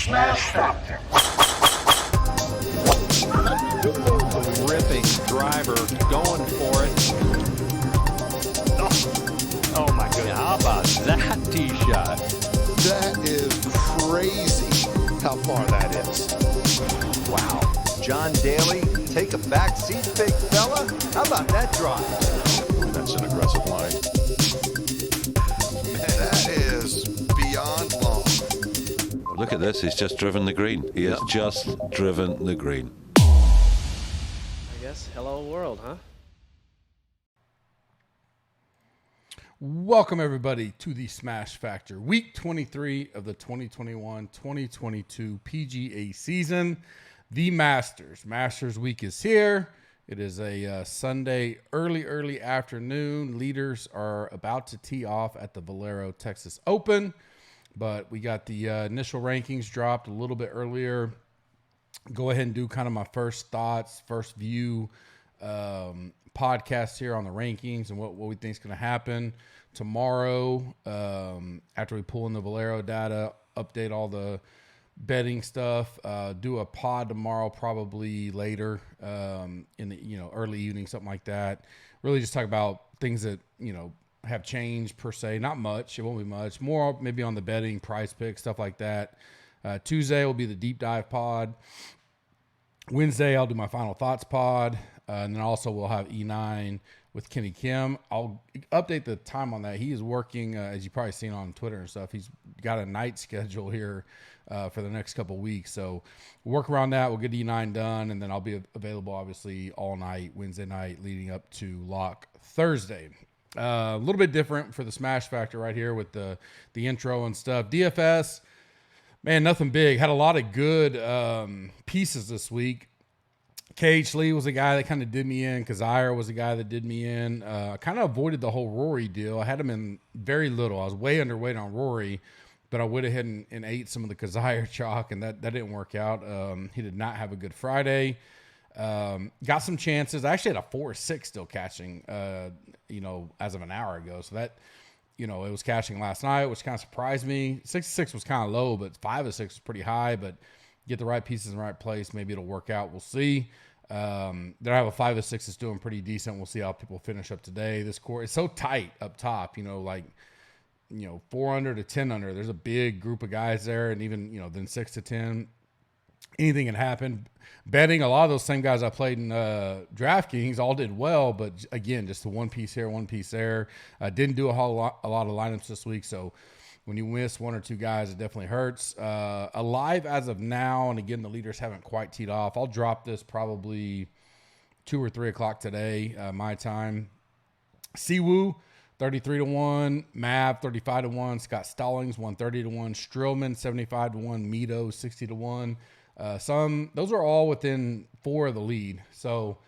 Smash Factor. Ripping driver, going for it. Oh my goodness. How about that tee shot? That is crazy how far that is. Wow. John Daly, take a back seat, big fella. How about that drive? That's an aggressive line. That is beyond long. Look at this, he's just driven the green. He has just driven the green. I guess hello world, huh? Welcome everybody to the Smash Factor, week 23 of the 2021-2022 PGA season. The Masters week is here. It is a Sunday early afternoon. Leaders are about to tee off at the Valero Texas Open, but we got the initial rankings dropped a little bit earlier. Go ahead and do kind of my first thoughts, first view podcast here on the rankings and what we think is going to happen tomorrow after we pull in the Valero data, update all the betting stuff, do a pod tomorrow, probably later in the early evening, something like that. Really just talk about things that have changed per se. Not much. It won't be much. More maybe on the betting, price pick, stuff like that. Tuesday will be the deep dive pod. Wednesday I'll do my final thoughts pod, and then also we'll have E9 with Kenny Kim. I'll update the time on that. He is working, as you've probably seen on Twitter and stuff. He's got a night schedule here for the next couple weeks. So we'll work around that. We'll get E9 done, and then I'll be available, obviously, all night, Wednesday night, leading up to lock Thursday. A little bit different for the Smash Factor right here with the intro and stuff. DFS, man, nothing big. Had a lot of good pieces this week. KH Lee was a guy that kind of did me in. Kazire was a guy that did me in. I kind of avoided the whole Rory deal. I had him in very little. I was way underweight on Rory, but I went ahead and ate some of the Kazire chalk, and that didn't work out. He did not have a good Friday. Got some chances. I actually had a 4-6 still catching, as of an hour ago. So that, it was cashing last night, which kind of surprised me. 6-6 was kind of low, but 5-6 was pretty high. But get the right pieces in the right place, maybe it'll work out. We'll see. Then I have a 5-6 that's doing pretty decent. We'll see how people finish up today. This course is so tight up top, 4 under to 10 under. There's a big group of guys there, and even, then 6 to 10. Anything can happen. Betting, a lot of those same guys I played in DraftKings all did well, but again, just the one piece here, one piece there. Didn't do a lot of lineups this week, so when you miss one or two guys, it definitely hurts. Alive as of now, and again, the leaders haven't quite teed off. I'll drop this probably 2 or 3 o'clock today, my time. Siwoo, 33-1. Mav, 35-1. Scott Stallings, 130-1. Strillman, 75-1. Mito, 60-1. Those are all within 4 of the lead. So a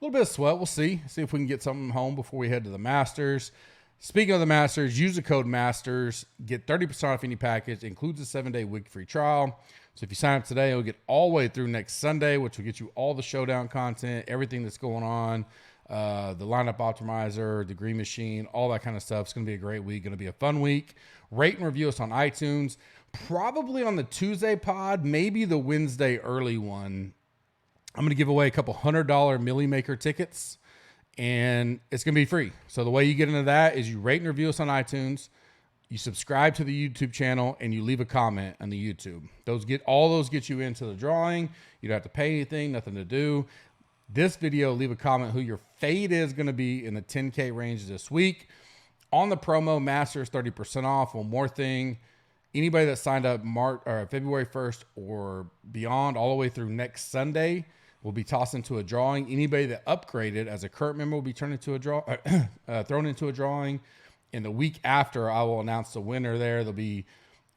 little bit of sweat. We'll see if we can get something home before we head to the Masters. Speaking of the Masters, use the code MASTERS. Get 30% off any package. Includes a 7-day week-free trial. So if you sign up today, it'll get all the way through next Sunday, which will get you all the showdown content, everything that's going on, the lineup optimizer, the green machine, all that kind of stuff. It's going to be a great week. Going to be a fun week. Rate and review us on iTunes. Probably on the Tuesday pod, maybe the Wednesday early one. I'm going to give away a couple $100 Millie Maker tickets, and it's going to be free. So the way you get into that is you rate and review us on iTunes, you subscribe to the YouTube channel, and you leave a comment on the YouTube. All those get you into the drawing. You don't have to pay anything, nothing to do. This video, leave a comment who your fade is going to be in the 10K range this week. On the promo, Masters 30% off. One more thing. Anybody that signed up February 1st or beyond, all the way through next Sunday, will be tossed into a drawing. Anybody that upgraded as a current member will be thrown into a drawing. And the week after, I will announce the winner there. There'll be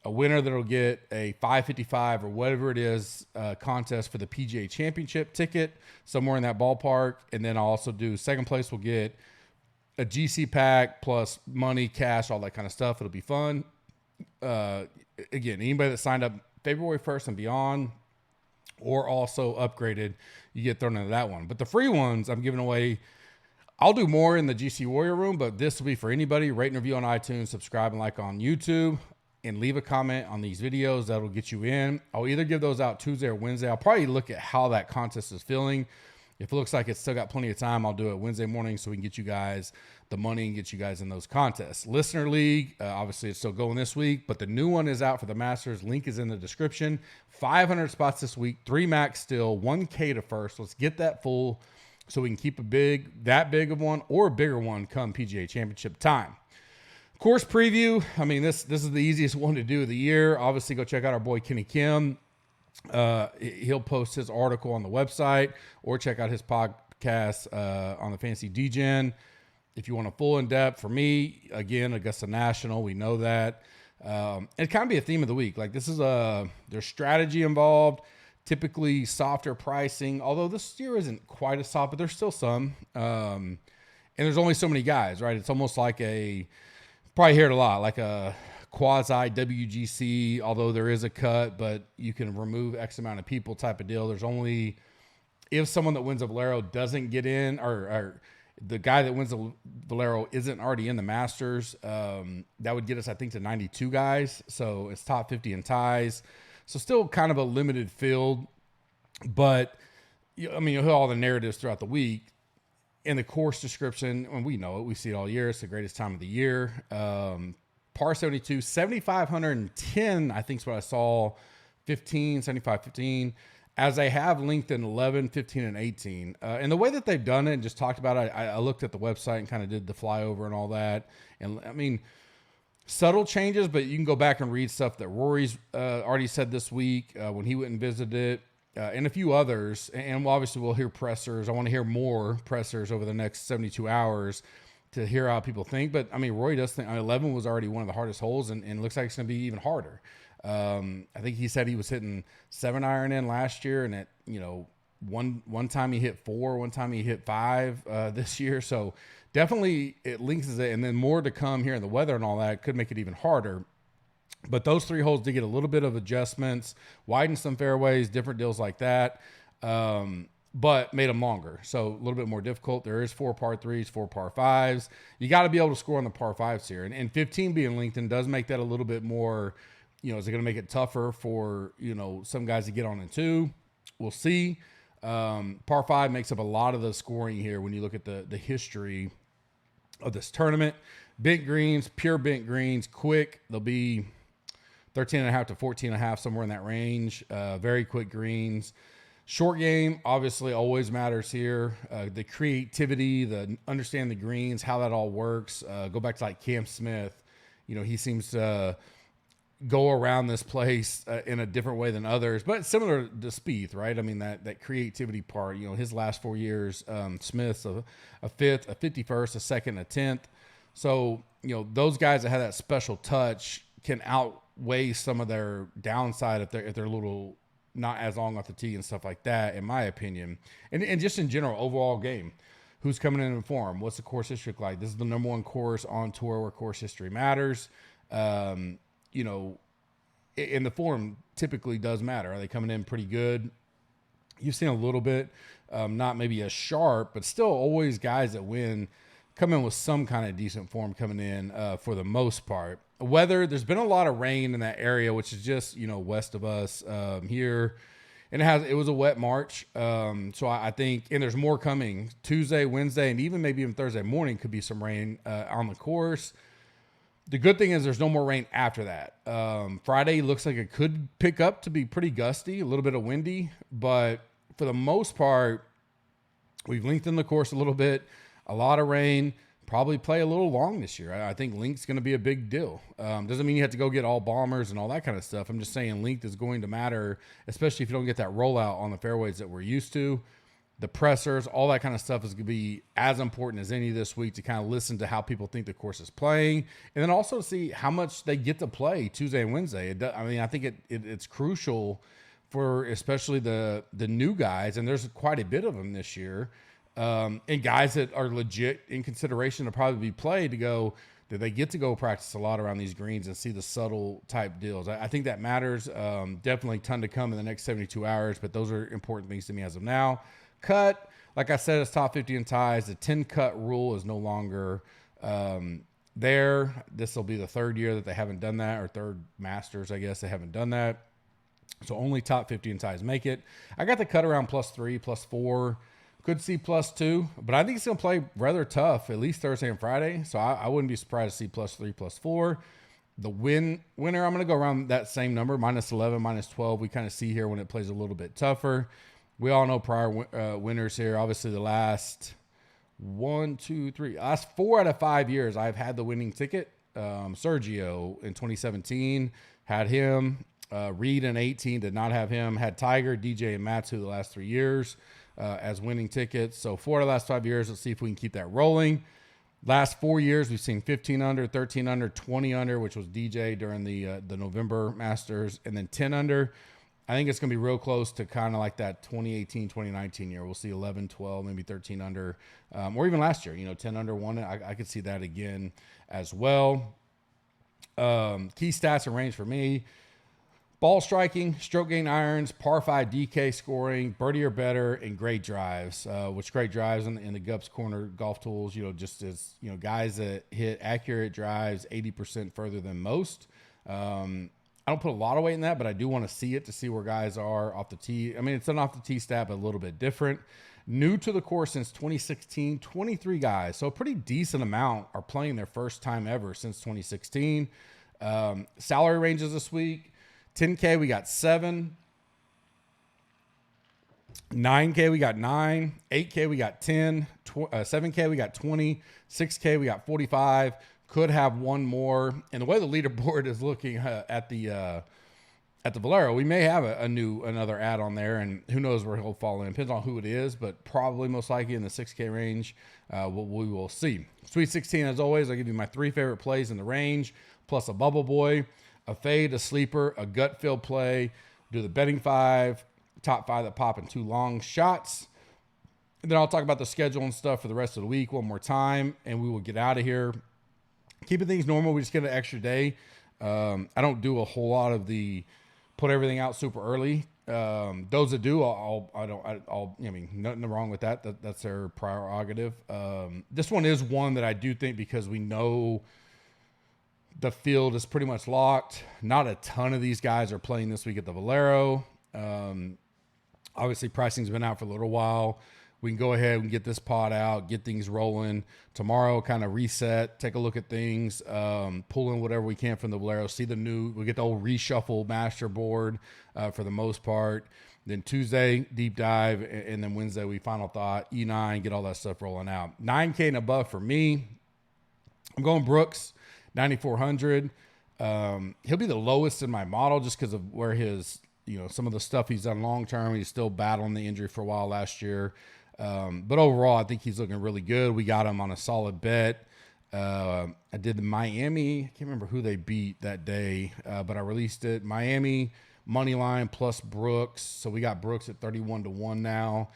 a winner that'll get a 555 or whatever it is contest for the PGA Championship ticket, somewhere in that ballpark. And then I'll also do second place will get a GC pack plus money, cash, all that kind of stuff. It'll be fun. Again, anybody that signed up February 1st and beyond, or also upgraded, you get thrown into that one. But the free ones I'm giving away, I'll do more in the GC Warrior room, but this will be for anybody. Rate and review on iTunes, subscribe and like on YouTube. and leave a comment on these videos. That'll get you in. I'll either give those out Tuesday or Wednesday. I'll probably look at how that contest is feeling. If it looks like it's still got plenty of time, I'll do it Wednesday morning so we can get you guys the money and get you guys in those contests. Listener League, obviously it's still going this week, but the new one is out for the Masters. Link is in the description. 500 spots this week, 3 max still, 1K to first. Let's get that full so we can keep that big of one or a bigger one come PGA Championship time. Course preview. I mean, this is the easiest one to do of the year. Obviously, go check out our boy Kenny Kim. He'll post his article on the website or check out his podcast on the Fantasy DGen. If you want a full in-depth, for me, again, Augusta National, we know that. It kind of be a theme of the week. Like, this is there's strategy involved, typically softer pricing, although this year isn't quite as soft, but there's still some. And there's only so many guys, right? It's almost like probably hear it a lot, like a quasi WGC, although there is a cut, but you can remove X amount of people type of deal. There's only, if someone that wins a Valero doesn't get in, or the guy that wins the Valero isn't already in the Masters, that would get us, I think, to 92 guys. So it's top 50 in ties. So still kind of a limited field, but I mean, you'll hear all the narratives throughout the week. In the course description, and we know it, we see it all year. It's the greatest time of the year. Par 72, 7,510, I think is what I saw, 15, 75, 15, as they have linked in 11, 15, and 18. And the way that they've done it and just talked about it, I looked at the website and kind of did the flyover and all that. And I mean, subtle changes, but you can go back and read stuff that Rory's already said this week when he went and visited it. And a few others, and obviously we'll hear pressers. I want to hear more pressers over the next 72 hours to hear how people think. But, I mean, Roy does think 11 was already one of the hardest holes, and it looks like it's going to be even harder. I think he said he was hitting 7-iron in last year, and one time he hit 4, one time he hit 5 this year. So definitely it links it, and then more to come here in the weather and all that could make it even harder. But those 3 holes did get a little bit of adjustments, widened some fairways, different deals like that, but made them longer. So a little bit more difficult. There is 4 par 3s, 4 par 5s. You got to be able to score on the par 5s here. And 15 being linked in does make that a little bit more, is it going to make it tougher for, some guys to get on in 2? We'll see. Par 5 makes up a lot of the scoring here when you look at the history of this tournament. Bent greens, pure bent greens, quick. They'll be 13.5 to 14.5, somewhere in that range. Very quick greens. Short game, obviously, always matters here. The creativity, the understand the greens, how that all works. Go back to like Cam Smith. He seems to go around this place in a different way than others, but similar to Spieth, right? I mean, that creativity part, his last 4 years, Smith's a 5th, a 51st, a 2nd, a 10th. So, those guys that have that special touch can outweigh some of their downside if they're a little not as long off the tee and stuff like that, in my opinion. And just in general, overall game, who's coming in form? What's the course history like? This is the number 1 course on tour where course history matters. And the form typically does matter. Are they coming in pretty good? You've seen a little bit, not maybe as sharp, but still always guys that win come in with some kind of decent form coming in for the most part. Weather, there's been a lot of rain in that area, which is just, west of us here. And it was a wet March. So I think, and there's more coming Tuesday, Wednesday, and even maybe even Thursday morning could be some rain on the course. The good thing is there's no more rain after that. Friday looks like it could pick up to be pretty gusty, a little bit of windy, but for the most part, we've lengthened the course a little bit. A lot of rain, probably play a little long this year. I think length's going to be a big deal. Doesn't mean you have to go get all bombers and all that kind of stuff. I'm just saying length is going to matter, especially if you don't get that rollout on the fairways that we're used to. The pressers, all that kind of stuff is going to be as important as any this week to kind of listen to how people think the course is playing. And then also see how much they get to play Tuesday and Wednesday. I think it's crucial for especially the new guys, and there's quite a bit of them this year, and guys that are legit in consideration to probably be played to go, do they get to go practice a lot around these greens and see the subtle type deals? I think that matters. Definitely a ton to come in the next 72 hours, but those are important things to me as of now. Cut, like I said, it's top 50 in ties. The 10 cut rule is no longer there. This will be the third year that they haven't done that, or third Masters, I guess they haven't done that. So only top 50 and ties make it. I got the cut around +3, +4. Could see +2, but I think it's going to play rather tough, at least Thursday and Friday. So I wouldn't be surprised to see +3, +4. The winner, I'm going to go around that same number, -11, -12. We kind of see here when it plays a little bit tougher. We all know prior winners here. Obviously, the last last 4 out of 5 years, I've had the winning ticket. Sergio in 2017 had him. Reed in 18 did not have him. Had Tiger, DJ, and Matsu the last 3 years as winning tickets. So 4 out of the last 5 years. Let's see if we can keep that rolling. Last 4 years, we've seen 15 under, 13 under, 20 under, which was DJ during the November Masters, and then 10 under. I think it's going to be real close to kind of like that 2018, 2019 year. We'll see 11, 12, maybe 13 under, or even last year, 10 under, 1. I could see that again as well. Key stats and range for me. Ball striking, stroke gain irons, par 5 DK scoring, birdie or better, and great drives, which great drives in the Gups Corner Golf Tools, just as, guys that hit accurate drives 80% further than most. I don't put a lot of weight in that, but I do want to see it to see where guys are off the tee. I mean, it's an off the tee stat, but a little bit different. New to the course since 2016, 23 guys. So a pretty decent amount are playing their first time ever since 2016. Salary ranges this week. 10K, we got 7. 9K, we got 9. 8K, we got 10. 7K, we got 20. 6K, we got 45. Could have one more. And the way the leaderboard is looking at the Valero, we may have another ad on there, and who knows where he'll fall in. Depends on who it is, but probably most likely in the 6K range. We will see. Sweet 16, as always, I'll give you my 3 favorite plays in the range, plus a bubble boy, a fade, a sleeper, a gut feel play. Do the betting 5, top 5 that pop in 2 long shots. And then I'll talk about the schedule and stuff for the rest of the week one more time, and we will get out of here. Keeping things normal, we just get an extra day. I don't do a whole lot of the put everything out super early. Those that do, nothing wrong with that. That's their prerogative. This one is one that I do think, because we know the field is pretty much locked. Not a ton of these guys are playing this week at the Valero. Obviously, pricing's been out for a little while. We can go ahead and get this pod out, get things rolling. Tomorrow, kind of reset, take a look at things, pull in whatever we can from the Valero, see the new, we get the old reshuffle master board for the most part. Then Tuesday, deep dive, and then Wednesday, we final thought, E9, get all that stuff rolling out. 9K and above for me. I'm going Brooks, 9,400. He'll be the lowest in my model just because of where his, some of the stuff he's done long term. He's still battling the injury for a while last year. But overall, I think he's looking really good. We got him on a solid bet. I did the Miami. I can't remember who they beat that day, but I released it. Miami money line plus Brooks. So we got Brooks at 31-1 now.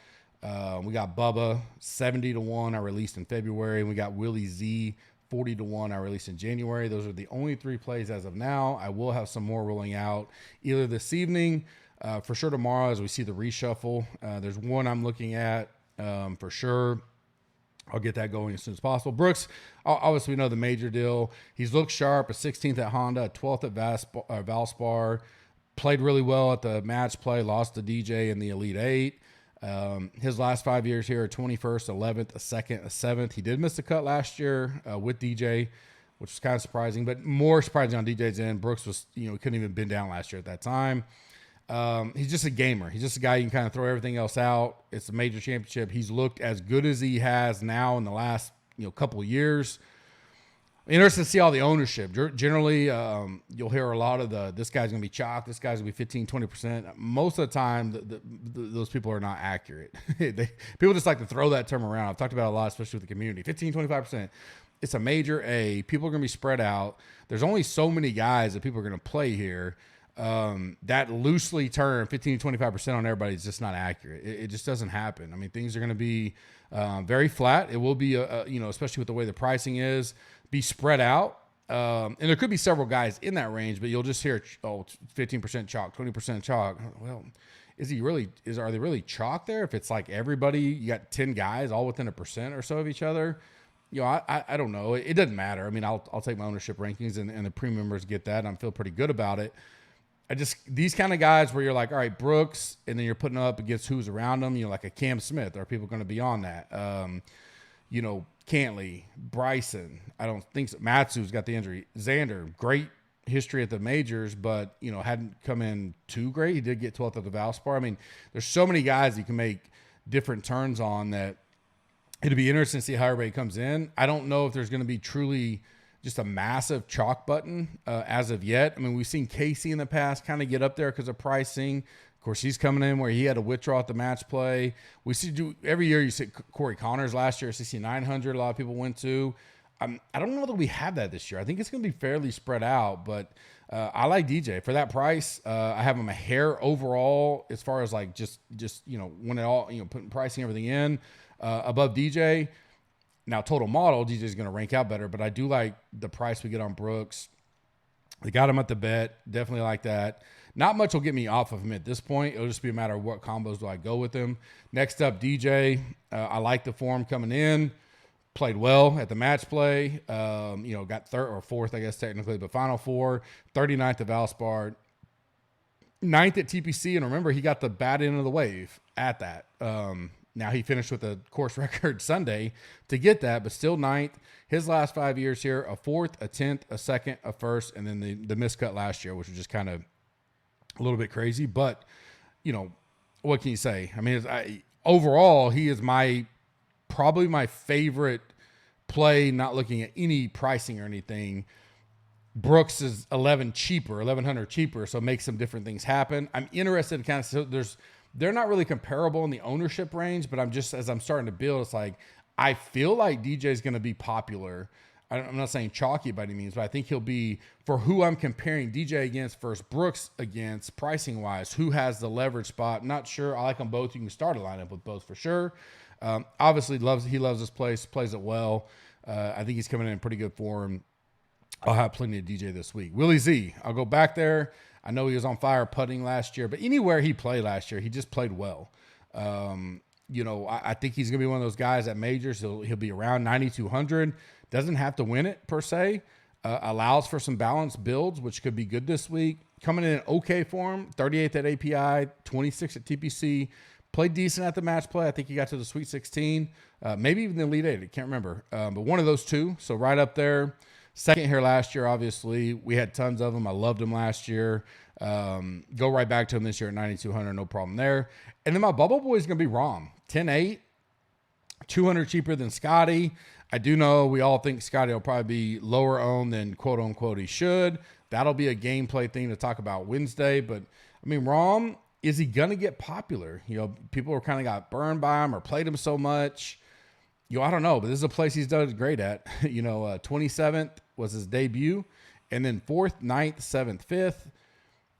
We got Bubba 70-1. I released in February. And we got Willie Z 40-1. I released in January. Those are the only 3 plays as of now. I will have some more rolling out either this evening, for sure tomorrow as we see the reshuffle. There's one I'm looking at for sure. I'll get that going as soon as possible. Brooks, obviously we know the major deal. He's looked sharp, a 16th at Honda, a 12th at Valspar. Played really well at the match play, lost to DJ in the Elite 8. His last 5 years here are 21st, 11th, a 2nd, a 7th. He did miss the cut last year with DJ, which was kind of surprising, but more surprising on DJ's end. Brooks was, he couldn't even bend down last year at that time. He's just a gamer. He's just a guy you can kind of throw everything else out. It's a major championship. He's looked as good as he has now in the last, couple of years. Interesting to see all the ownership. Generally, you'll hear a lot of this guy's going to be chalk, this guy's going to be 15, 20%. Most of the time, those people are not accurate. People just like to throw that term around. I've talked about it a lot, especially with the community. 15, 25%. It's a major A. People are going to be spread out. There's only so many guys that people are going to play here. That loosely term 15 to 25% on everybody is just not accurate. It just doesn't happen. I mean, things are going to be very flat. It will be, especially with the way the pricing is, be spread out. And there could be several guys in that range, but you'll just hear, 15% chalk, 20% chalk. Well, are they really chalk there? If it's like everybody, you got 10 guys all within 1% or so of each other. I don't know. It doesn't matter. I mean, I'll take my ownership rankings and the premium members get that. And I feel pretty good about it. These kind of guys where you're like, all right, Brooks, and then you're putting up against who's around them, like a Cam Smith. Are people going to be on that? Cantley, Bryson. I don't think so. Matsu's got the injury. Xander, great history at the majors, but, hadn't come in too great. He did get 12th at the Valspar. I mean, there's so many guys you can make different turns on that it'll be interesting to see how everybody comes in. I don't know if there's going to be truly just a massive chalk button as of yet. I mean, we've seen Casey in the past kind of get up there because of pricing. Of course, he's coming in where he had to withdraw at the match play. We see every year. You see Corey Connors last year, 6,900. A lot of people went to. I don't know that we have that this year. I think it's going to be fairly spread out, but I like DJ for that price. I have him a hair overall as far as like just when it all putting pricing everything in above DJ. Now, total model, DJ is going to rank out better, but I do like the price we get on Brooks. They got him at the bet. Definitely like that. Not much will get me off of him at this point. It'll just be a matter of what combos do I go with him. Next up, DJ. I like the form coming in. Played well at the match play. Got third or fourth, I guess, technically, but Final Four. 39th at Valspar. 9th at TPC, and remember, he got the bad end of the wave at that. Now he finished with a course record Sunday to get that, but still 9th. His last 5 years here, a 4th, a 10th, a 2nd, a 1st, and then the miscut last year, which was just kind of a little bit crazy. But, what can you say? I mean, overall, he is probably my favorite play, not looking at any pricing or anything. Brooks is 1,100 cheaper, so it makes some different things happen. I'm interested in kind of they're not really comparable in the ownership range, but as I'm starting to build, it's like I feel like DJ is going to be popular. I'm not saying chalky by any means, but I think he'll be, for who I'm comparing DJ against versus Brooks against pricing wise, who has the leverage spot. I'm not sure. I like them both. You can start a lineup with both for sure. Obviously he loves this place, plays it well. I think he's coming in pretty good form. I'll have plenty of DJ this week. Willie Z, I'll go back there. I know he was on fire putting last year, but anywhere he played last year, he just played well. I think he's going to be one of those guys at majors. He'll be around 9,200. Doesn't have to win it per se. Allows for some balanced builds, which could be good this week. Coming in okay form, 38th at API, 26th at TPC. Played decent at the match play. I think he got to the Sweet 16, maybe even the Elite 8. I can't remember. But one of those two. So right up there. Second here last year, obviously. We had tons of them. I loved him last year. Go right back to him this year at 9,200. No problem there. And then my bubble boy is going to be Rom. 10.8. 200 cheaper than Scotty. I do know we all think Scotty will probably be lower owned than quote unquote he should. That'll be a gameplay thing to talk about Wednesday. But I mean, Rom, is he going to get popular? People are kind of got burned by him or played him so much. I don't know, but this is a place he's done great at. 27th was his debut, and then 4th, 9th, 7th, 5th.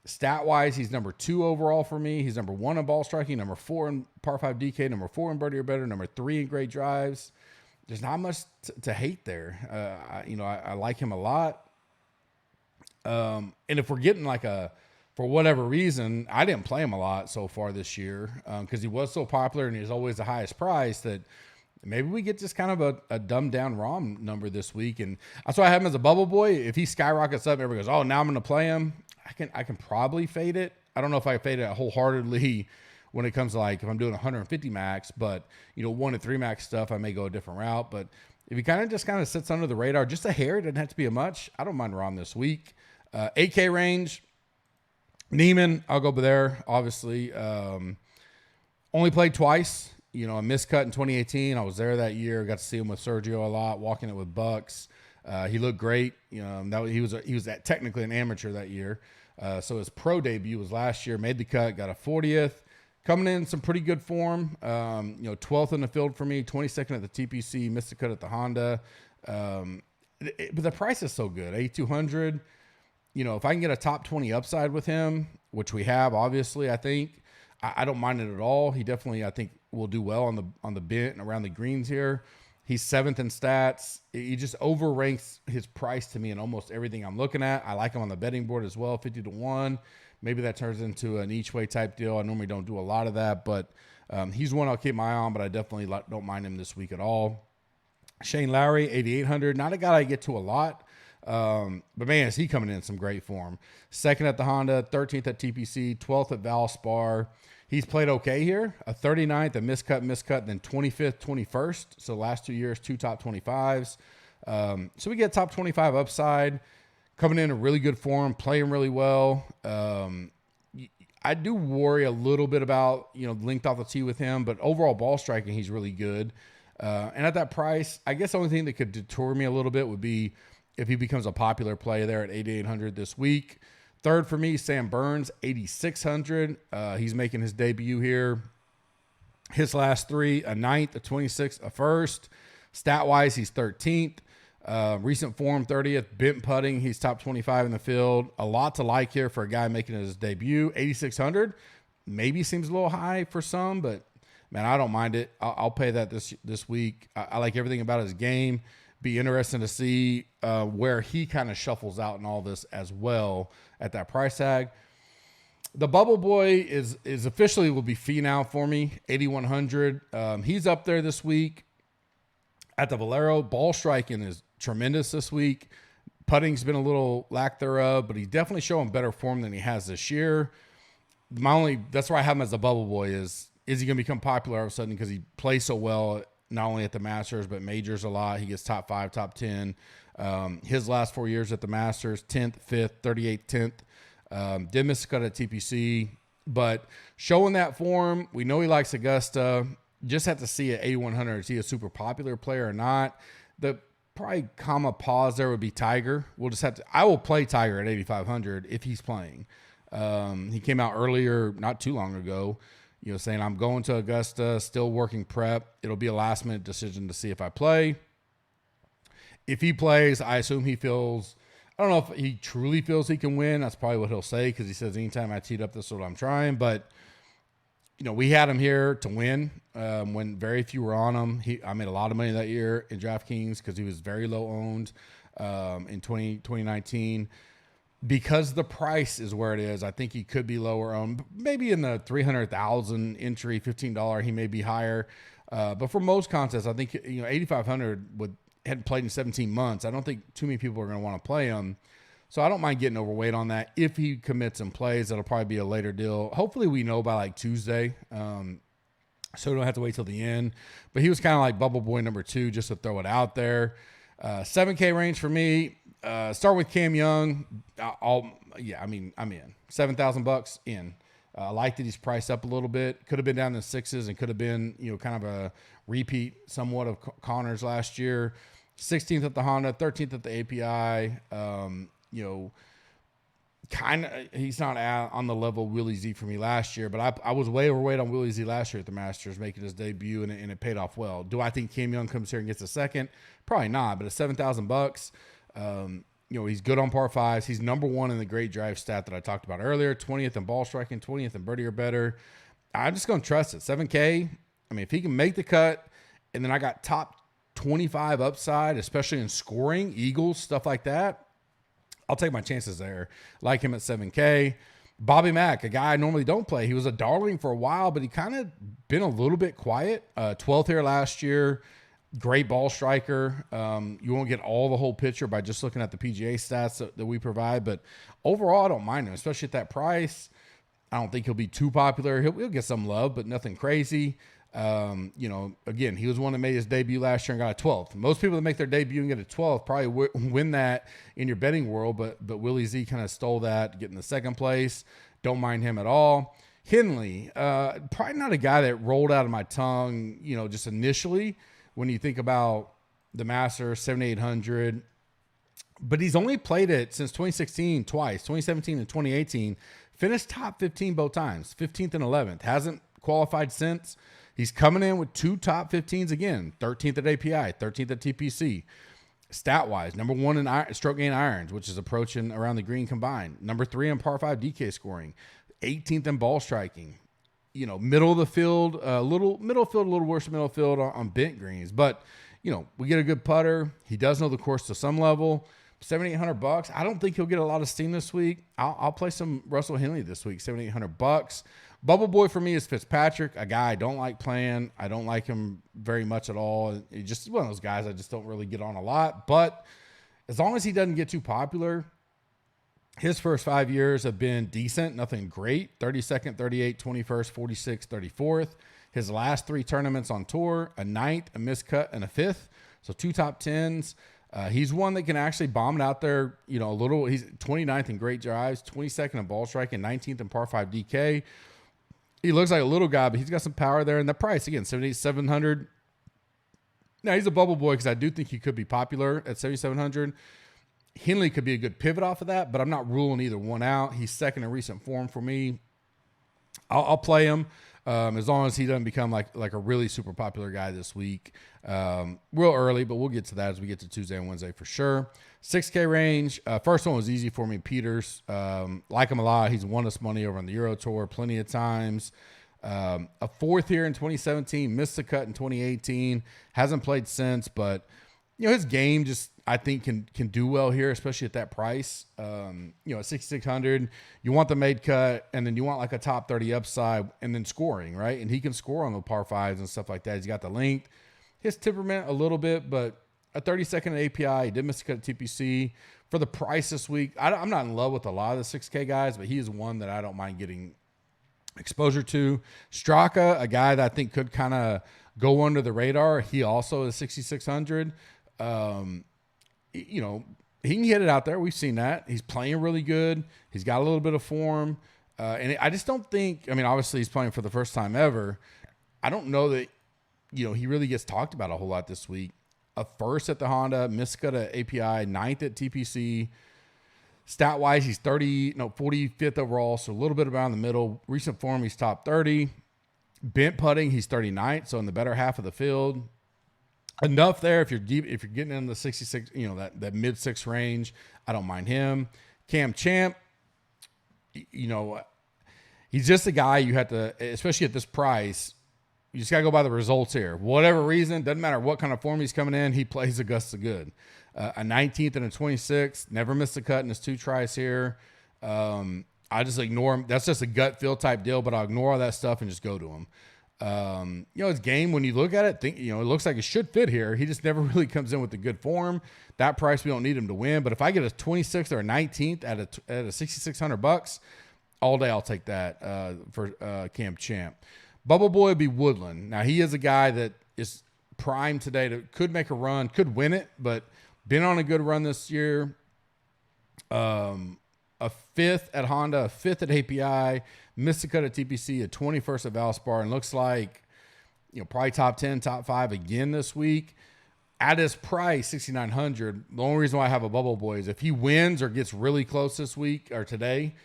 Stat-wise, he's number 2 overall for me. He's number 1 in ball striking, number 4 in par 5 DK, number 4 in birdie or better, number 3 in great drives. There's not much to hate there. I like him a lot. And if we're getting for whatever reason, I didn't play him a lot so far this year because he was so popular and he's always the highest price that maybe we get just kind of a dumbed down ROM number this week. And that's why I have him as a bubble boy. If he skyrockets up, everybody goes, oh, now I'm going to play him. I can probably fade it. I don't know if I fade it wholeheartedly when it comes to if I'm doing 150 max, but 1 to 3 max stuff, I may go a different route. But if he kind of sits under the radar, just a hair, it doesn't have to be a much. I don't mind ROM this week. 8K range. Neiman, I'll go there, obviously. Only played twice. A miscut in 2018. I was there that year. Got to see him with Sergio a lot, walking it with Bucks. He looked great. He was technically an amateur that year. So his pro debut was last year. Made the cut, got a 40th. Coming in some pretty good form. 12th in the field for me, 22nd at the TPC, missed the cut at the Honda. But the price is so good, 8,200. If I can get a top 20 upside with him, which we have, obviously, I think I don't mind it at all. He definitely, I think, will do well on the bent and around the greens here. He's 7th in stats. He just overranks his price to me in almost everything I'm looking at. I like him on the betting board as well, 50-1. Maybe that turns into an each way type deal. I normally don't do a lot of that, but he's one I'll keep my eye on, but I definitely don't mind him this week at all. Shane Lowry, 8,800. Not a guy I get to a lot. But man, is he coming in some great form. Second at the Honda, 13th at TPC, 12th at Valspar. He's played okay here. A 39th, a miscut, then 25th, 21st. So last 2 years, 2 top 25s. So we get top 25 upside. Coming in a really good form, playing really well. I do worry a little bit about, linked off the tee with him, but overall ball striking, he's really good. And at that price, I guess the only thing that could deter me a little bit would be if he becomes a popular play there at 8,800 this week. Third for me, Sam Burns, 8,600. He's making his debut here. His last 3, a 9th, a 26th, a 1st. Stat-wise, he's 13th. Recent form, 30th. Bent putting, he's top 25 in the field. A lot to like here for a guy making his debut. 8,600 maybe seems a little high for some, but man, I don't mind it. I'll pay that this week. I like everything about his game. Be interesting to see where he kind of shuffles out in all this as well at that price tag. The Bubble Boy is officially will be fee now for me, 8,100. He's up there this week at the Valero. Ball striking is tremendous this week. Putting's been a little lack thereof, but he's definitely showing better form than he has this year. That's why I have him as the Bubble Boy is he going to become popular all of a sudden because he plays so well, not only at the Masters, but majors a lot. He gets top 5, top 10. His last 4 years at the Masters, 10th, 5th, 38th, 10th. Did miss a cut at TPC, but showing that form, we know he likes Augusta. Just have to see at 8,100, is he a super popular player or not? The probably pause there would be Tiger. We'll just have to, I will play Tiger at 8,500 if he's playing. He came out earlier, not too long ago, saying I'm going to Augusta, still working prep. It'll be a last minute decision to see if I play. If he plays, I assume he feels, I don't know if he truly feels he can win. That's probably what he'll say because he says anytime I teed up, this is what I'm trying. But, we had him here to win when very few were on him. I made a lot of money that year in DraftKings because he was very low owned in 2019. Because the price is where it is, I think he could be lower owned, maybe in the 300,000 entry, $15. He may be higher, but for most contests, I think 8,500 hadn't played in 17 months. I don't think too many people are going to want to play him, so I don't mind getting overweight on that. If he commits and plays, that'll probably be a later deal. Hopefully, we know by like Tuesday, so we don't have to wait till the end. But he was kind of like Bubble Boy number 2, just to throw it out there. 7K range for me. Start with Cam Young. I'm in. $7,000 in. I like that he's priced up a little bit. Could have been down in the 6s and could have been, kind of a repeat somewhat of Connor's last year. 16th at the Honda, 13th at the API. He's not on the level Willie Z for me last year, but I was way overweight on Willie Z last year at the Masters, making his debut, and it paid off well. Do I think Cam Young comes here and gets a second? Probably not, but at $7,000, he's good on par 5s. He's number 1 in the great drive stat that I talked about earlier, 20th in ball striking, 20th in birdie or better. I'm just going to trust it. 7K, if he can make the cut, and then I got top 25 upside, especially in scoring, eagles, stuff like that, I'll take my chances there. Like him at 7K. Bobby Mack, a guy I normally don't play. He was a darling for a while, but he kind of been a little bit quiet. 12th here last year. Great ball striker. You won't get all the whole picture by just looking at the PGA stats that we provide, but overall, I don't mind him, especially at that price. I don't think he'll be too popular. He'll get some love, but nothing crazy. Again, he was one that made his debut last year and got a 12th. Most people that make their debut and get a 12th probably win that in your betting world, but Willie Z kind of stole that, getting the second place. Don't mind him at all. Henley, probably not a guy that rolled out of my tongue, just initially when you think about the Masters, 7,800. But he's only played it since 2016 twice, 2017 and 2018. Finished top 15 both times, 15th and 11th. Hasn't qualified since. He's coming in with 2 top 15s again, 13th at API, 13th at TPC. Stat-wise, number 1 in stroke gain irons, which is approaching around the green combined. Number 3 in par 5 DK scoring. 18th in ball striking. Middle of the field, a little worse than middle field on bent greens. But, we get a good putter. He does know the course to some level. $7,800. I don't think he'll get a lot of steam this week. I'll play some Russell Henley this week, $7,800. Bubble boy for me is Fitzpatrick, a guy I don't like playing. I don't like him very much at all. He's just one of those guys I just don't really get on a lot. But as long as he doesn't get too popular, his first 5 years have been decent, nothing great. 32nd, 38th, 21st, 46th, 34th. His last 3 tournaments on tour, a 9th, a miscut, and a 5th. So 2 top 10s. He's one that can actually bomb it out there, you know, a little. He's 29th in great drives, 22nd in ball striking, 19th in par 5 DK. He looks like a little guy, but he's got some power there. And the price, again, $7,700. Now, he's a bubble boy because I do think he could be popular at $7,700. Henley could be a good pivot off of that, but I'm not ruling either one out. He's second in recent form for me. I'll play him as long as he doesn't become like a really super popular guy this week. Real early, but we'll get to that as we get to Tuesday and Wednesday for sure. 6K range. First one was easy for me. Peters. Like him a lot. He's won us money over on the Euro Tour plenty of times. A 4th here in 2017. Missed the cut in 2018. Hasn't played since, but you know, his game just, I think, can do well here, especially at that price. You know, at 6,600, you want the made cut, and then you want like a top 30 upside, and then scoring, right? And he can score on the par 5s and stuff like that. He's got the length. His temperament a little bit, but a 32nd at API. He did miss a cut at TPC. For the price this week, I'm not in love with a lot of the 6K guys, but he is one that I don't mind getting exposure to. Straka, a guy that I think could kind of go under the radar. He also is 6,600. You know, he can hit it out there. We've seen that. He's playing really good. He's got a little bit of form. And I just don't think, I mean, obviously he's playing for the first time ever. I don't know that, you know, he really gets talked about a whole lot this week. A 1st at the Honda, miscut at API, 9th at TPC. Stat-wise, he's 45th overall, so a little bit around the middle. Recent form, he's top 30. Bent putting, he's 39th, so in the better half of the field. Enough there if you're deep, if you're getting in the 66, you know, that mid-6 range. I don't mind him. Cam Champ, you know, he's just a guy you have to, especially at this price, you just got to go by the results here. Whatever reason, doesn't matter what kind of form he's coming in, he plays Augusta good. A 19th and a 26th, never missed a cut in his 2 tries here. I just ignore him. That's just a gut feel type deal, but I'll ignore all that stuff and just go to him. You know, his game, when you look at it, think, you know, it looks like it should fit here. He just never really comes in with the good form. That price, we don't need him to win. But if I get a 26th or a 19th at a $6,600, all day I'll take that for Cam Champ. Bubble Boy would be Woodland. Now, he is a guy that is primed today to could make a run, could win it, but been on a good run this year. A 5th at Honda, a 5th at API, missed a cut at TPC, a 21st at Valspar, and looks like, you know, probably top 10, top 5 again this week. At his price, $6,900, the only reason why I have a Bubble Boy is if he wins or gets really close this week or today,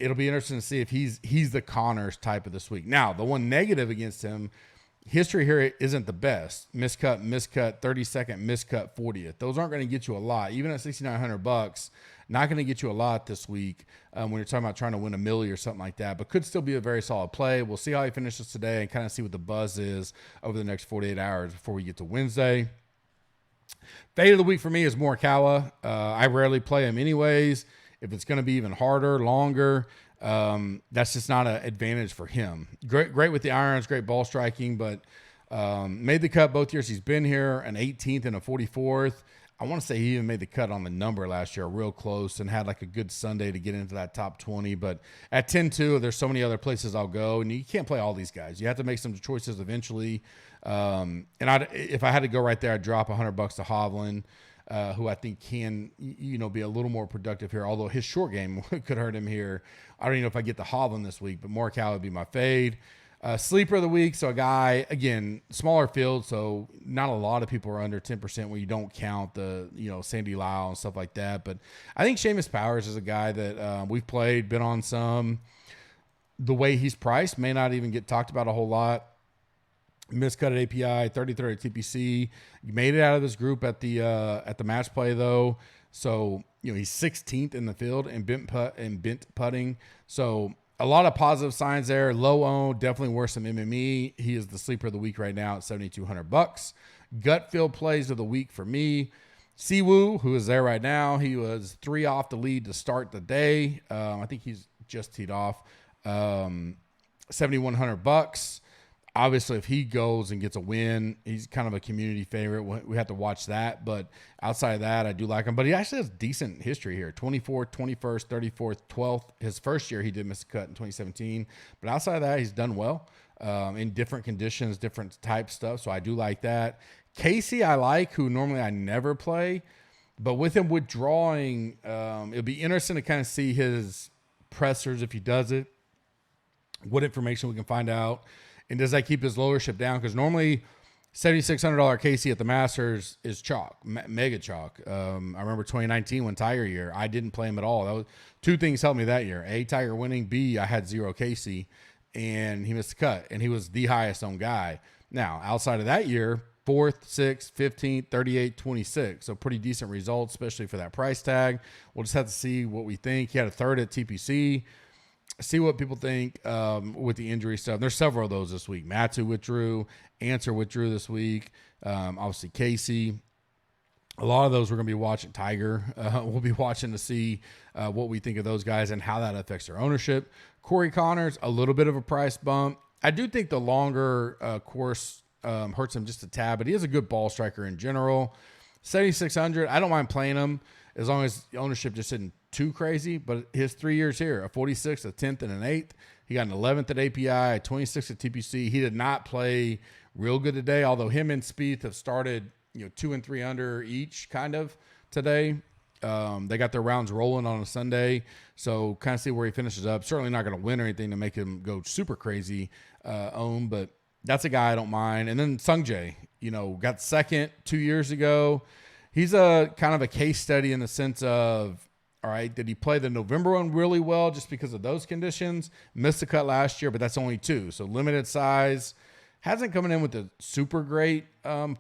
it'll be interesting to see if he's the Connors type of this week. Now, the one negative against him, history here isn't the best. Miscut, 32nd, miscut, 40th. Those aren't going to get you a lot. Even at $6,900, not going to get you a lot this week when you're talking about trying to win a milli or something like that, but could still be a very solid play. We'll see how he finishes today and kind of see what the buzz is over the next 48 hours before we get to Wednesday. Fade of the week for me is Morikawa. I rarely play him anyways. If it's going to be even harder, longer, that's just not an advantage for him. Great with the irons, great ball striking, but made the cut both years he's been here, an 18th and a 44th. I want to say he even made the cut on the number last year, real close, and had like a good Sunday to get into that top 20. But at 10-2, there's so many other places I'll go, and you can't play all these guys. You have to make some choices eventually. And if I had to go right there, I'd drop $100 to Hovland, who I think can, you know, be a little more productive here. Although his short game could hurt him here. I don't even know if I get the Hovland this week, but Morikawa would be my fade. Sleeper of the week, so a guy, again, smaller field, so not a lot of people are under 10% when you don't count the, you know, Sandy Lyle and stuff like that. But I think Seamus Powers is a guy that we've played, been on some. The way he's priced may not even get talked about a whole lot. Miscut at API, 33rd at TPC. He made it out of this group at the match play though. So, you know, he's 16th in the field and bent putting. So a lot of positive signs there. Low owned, definitely worse than MME. He is the sleeper of the week right now at $7,200. Gut feel plays of the week for me. Siwoo, who is there right now. He was 3 off the lead to start the day. I think he's just teed off. $7,100. Obviously, if he goes and gets a win, he's kind of a community favorite. We have to watch that. But outside of that, I do like him. But he actually has decent history here. 24th, 21st, 34th, 12th. His first year, he did miss a cut in 2017. But outside of that, he's done well in different conditions, different type stuff. So I do like that. Casey, I like, who normally I never play. But with him withdrawing, it'll be interesting to kind of see his pressers if he does it, what information we can find out. And does that keep his lowlership down? Because normally $7,600 Casey at the Masters is chalk, mega chalk. I remember 2019 when Tiger year, I didn't play him at all. That was, two things helped me that year. A, Tiger winning. B, I had 0 Casey, and he missed the cut, and he was the highest owned guy. Now, outside of that year, 4th, 6th, 15th, 38th, 26th. So pretty decent results, especially for that price tag. We'll just have to see what we think. He had a third at TPC. See what people think with the injury stuff. There's several of those this week. Matsu withdrew. Answer withdrew this week. Obviously, Casey. A lot of those we're going to be watching. Tiger. We'll be watching to see what we think of those guys and how that affects their ownership. Corey Connors, a little bit of a price bump. I do think the longer course hurts him just a tad, but he is a good ball striker in general. 7,600. I don't mind playing him as long as the ownership just isn't too crazy. But his 3 years here, a 46th, a 10th, and an 8th. He got an 11th at API, a 26th at TPC. He did not play real good today, although him and Spieth have started 2 and 3 under each kind of today. They got their rounds rolling on a Sunday, so kind of see where he finishes up. Certainly not going to win or anything to make him go super crazy own, but that's a guy I don't mind. And then Sungjae, got second 2 years ago. He's a kind of a case study in the sense of, all right, did he play the November one really well just because of those conditions? Missed the cut last year, but that's only 2. So limited size. Hasn't coming in with a super great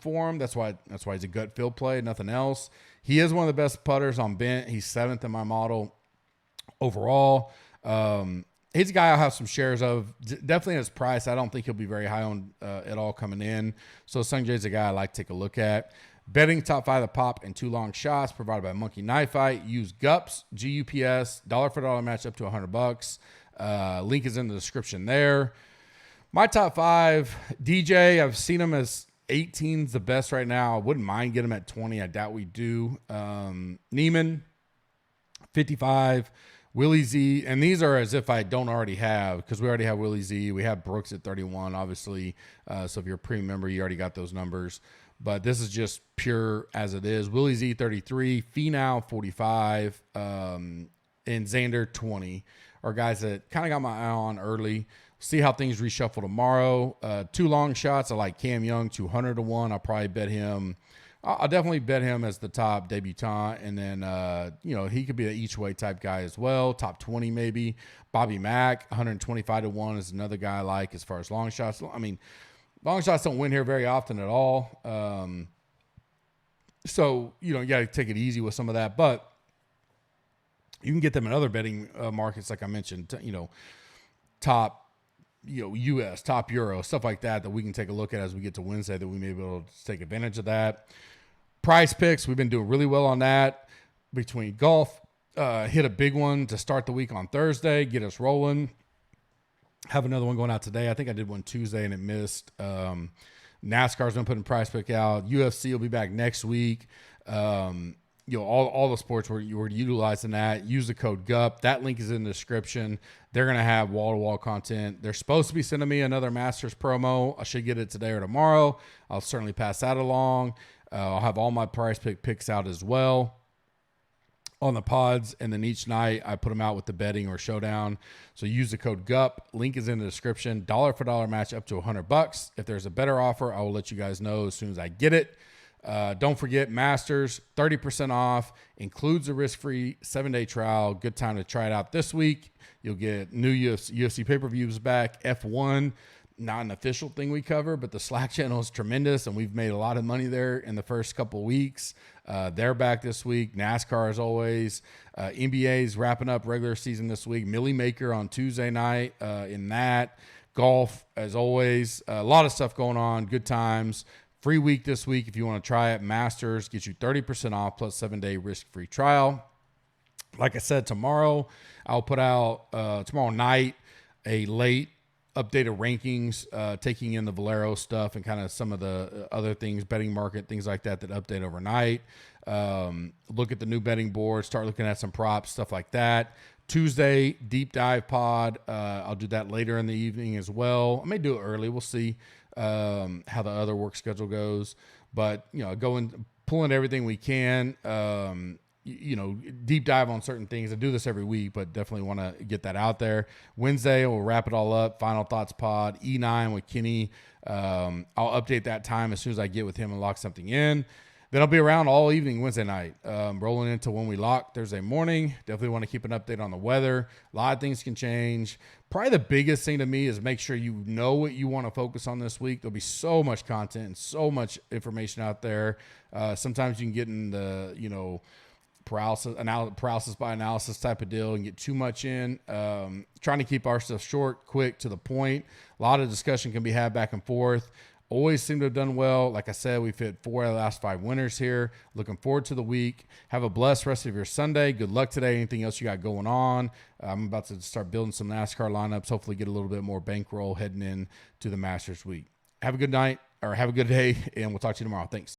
form. That's why he's a gut field play, nothing else. He is one of the best putters on bent. He's 7th in my model overall. He's a guy I'll have some shares of. Definitely his price. I don't think he'll be very high on at all coming in. So Sungjae's a guy I like to take a look at. Betting top 5 of pop and 2 long shots provided by Monkey Knife Fight. Use GUPS, GUPS, dollar for dollar match up to $100. Link is in the description there. My top 5, DJ, I've seen him as 18's the best right now. I wouldn't mind getting him at 20. I doubt we do. Neiman, 55. Willie Z, and these are as if I don't already have, because we already have Willie Z. We have Brooks at 31, obviously. So if you're a premium member, you already got those numbers. But this is just pure as it is. Willie Z, 33. Finau, 45. And Xander, 20 are guys that kind of got my eye on early. See how things reshuffle tomorrow. 2 long shots. I like Cam Young, 200 to 1. I'll probably bet him. I'll definitely bet him as the top debutant. And then, he could be an each way type guy as well. Top 20 maybe. Bobby Mack, 125 to 1 is another guy I like as far as long shots. I mean, long shots don't win here very often at all. So, you got to take it easy with some of that. But you can get them in other betting markets, like I mentioned, top, U.S., top Euro, stuff like that we can take a look at as we get to Wednesday that we may be able to take advantage of that. Price picks, we've been doing really well on that. Between golf, hit a big one to start the week on Thursday, get us rolling. Have another one going out today. I think I did one Tuesday and it missed. NASCAR's been putting price pick out. UFC will be back next week. All the sports we're utilizing that. Use the code GUP. That link is in the description. They're going to have wall-to-wall content. They're supposed to be sending me another Masters promo. I should get it today or tomorrow. I'll certainly pass that along. I'll have all my price picks out as well on the pods, and then each night I put them out with the betting or showdown. So use the code GUP. Link is in the description. Dollar for dollar match up to $100. If there's a better offer, I will let you guys know as soon as I get it. Don't forget, Masters, 30% off, includes a risk-free 7-day trial. Good time to try it out this week. You'll get new UFC pay-per-views back. F1, not an official thing we cover, but the Slack channel is tremendous, and we've made a lot of money there in the first couple of weeks. They're back this week. NASCAR, as always. NBA's wrapping up regular season this week. Millie Maker on Tuesday night in that. Golf, as always. A lot of stuff going on. Good times. Free week this week if you want to try it. Masters gets you 30% off plus 7-day risk-free trial. Like I said, tomorrow I'll put out tomorrow night a late updated rankings, taking in the Valero stuff and kind of some of the other things, betting market, things like that update overnight. Look at the new betting board, start looking at some props, stuff like that. Tuesday, deep dive pod. I'll do that later in the evening as well. I may do it early. We'll see how the other work schedule goes. But, pulling everything we can, deep dive on certain things. I do this every week, but definitely want to get that out there. Wednesday, we'll wrap it all up. Final thoughts pod, E9 with Kenny. I'll update that time as soon as I get with him and lock something in. Then I'll be around all evening Wednesday night, rolling into when we lock Thursday morning. Definitely want to keep an update on the weather. A lot of things can change. Probably the biggest thing to me is make sure you know what you want to focus on this week. There'll be so much content and so much information out there. Sometimes you can get in the, paralysis by analysis type of deal and get too much in. Trying to keep our stuff short, quick, to the point. A lot of discussion can be had back and forth. Always seem to have done well. Like I said, we've hit 4 out of the last 5 winners here. Looking forward to the week. Have a blessed rest of your Sunday. Good luck today. Anything else you got going on? I'm about to start building some NASCAR lineups. Hopefully get a little bit more bankroll heading in to the Masters week. Have a good night, or have a good day, and we'll talk to you tomorrow. Thanks.